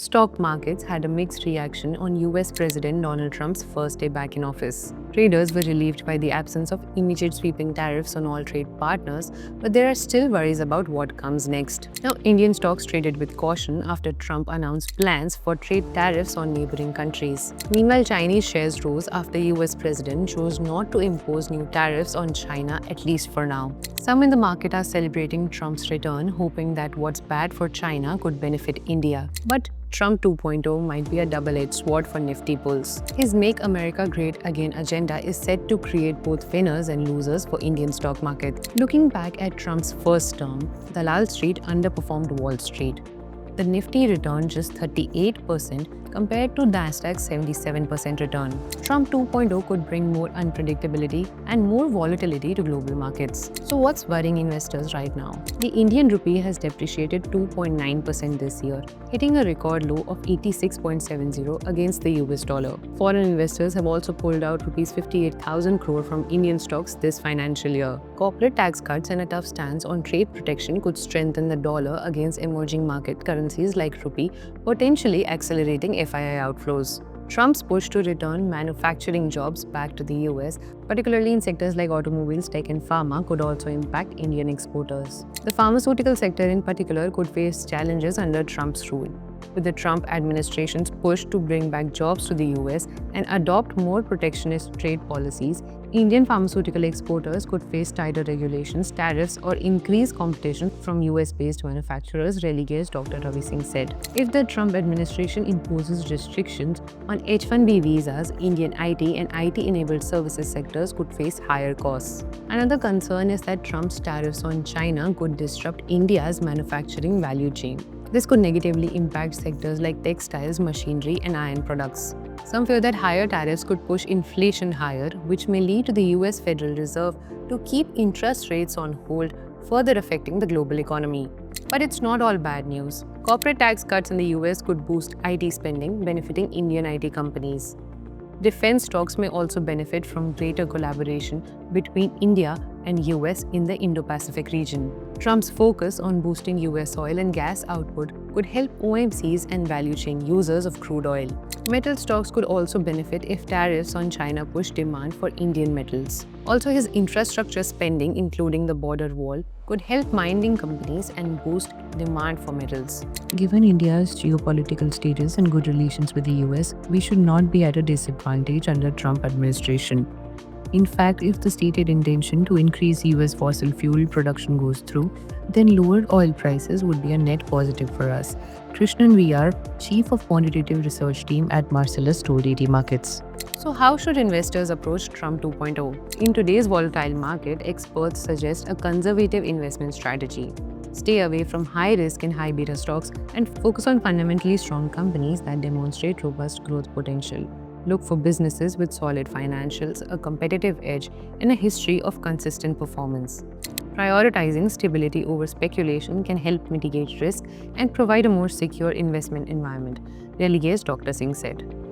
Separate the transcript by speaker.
Speaker 1: Stock markets had a mixed reaction on US President Donald Trump's first day back in office. Traders were relieved by the absence of immediate sweeping tariffs on all trade partners, but there are still worries about what comes next. Now, Indian stocks traded with caution after Trump announced plans for trade tariffs on neighboring countries. Meanwhile, Chinese shares rose after US President chose not to impose new tariffs on China, at least for now. Some in the market are celebrating Trump's return, hoping that what's bad for China could benefit India. But Trump 2.0 might be a double-edged sword for Nifty bulls. His Make America Great Again agenda is set to create both winners and losers for Indian stock market. Looking back at Trump's first term, Dalal Street underperformed Wall Street. The Nifty returned just 38% compared to Nasdaq's 77% return. Trump 2.0 could bring more unpredictability and more volatility to global markets. So what's worrying investors right now? The Indian rupee has depreciated 2.9% this year, hitting a record low of 86.70 against the US dollar. Foreign investors have also pulled out rupees 58,000 crore from Indian stocks this financial year. Corporate tax cuts and a tough stance on trade protection could strengthen the dollar against emerging market currencies like rupee, potentially accelerating FII outflows. Trump's push to return manufacturing jobs back to the US, particularly in sectors like automobiles, tech and pharma, could also impact Indian exporters. The pharmaceutical sector in particular could face challenges under Trump's rule. With the Trump administration's push to bring back jobs to the US and adopt more protectionist trade policies, Indian pharmaceutical exporters could face tighter regulations, tariffs, or increased competition from US-based manufacturers, Relegates Dr. Ravi Singh said. If the Trump administration imposes restrictions on H-1B visas, Indian IT and IT-enabled services sectors could face higher costs. Another concern is that Trump's tariffs on China could disrupt India's manufacturing value chain. This could negatively impact sectors like textiles, machinery, and iron products. Some fear that higher tariffs could push inflation higher, which may lead to the US Federal Reserve to keep interest rates on hold, further affecting the global economy. But it's not all bad news. Corporate tax cuts in the US could boost IT spending, benefiting Indian IT companies. Defense stocks may also benefit from greater collaboration between India and US in the Indo-Pacific region. Trump's focus on boosting US oil and gas output could help OMCs and value chain users of crude oil. Metal stocks could also benefit if tariffs on China push demand for Indian metals. Also, his infrastructure spending, including the border wall, could help mining companies and boost demand for metals.
Speaker 2: Given India's geopolitical status and good relations with the US, we should not be at a disadvantage under Trump administration. In fact, if the stated intention to increase US fossil fuel production goes through, then lowered oil prices would be a net positive for us. Krishnan VR, Chief of Quantitative Research Team at Marcellus, told AT Markets.
Speaker 1: So how should investors approach Trump 2.0? In today's volatile market, experts suggest a conservative investment strategy. Stay away from high-risk and high-beta stocks and focus on fundamentally strong companies that demonstrate robust growth potential. Look for businesses with solid financials, a competitive edge, and a history of consistent performance. Prioritizing stability over speculation can help mitigate risk and provide a more secure investment environment, Relegates Dr. Singh said.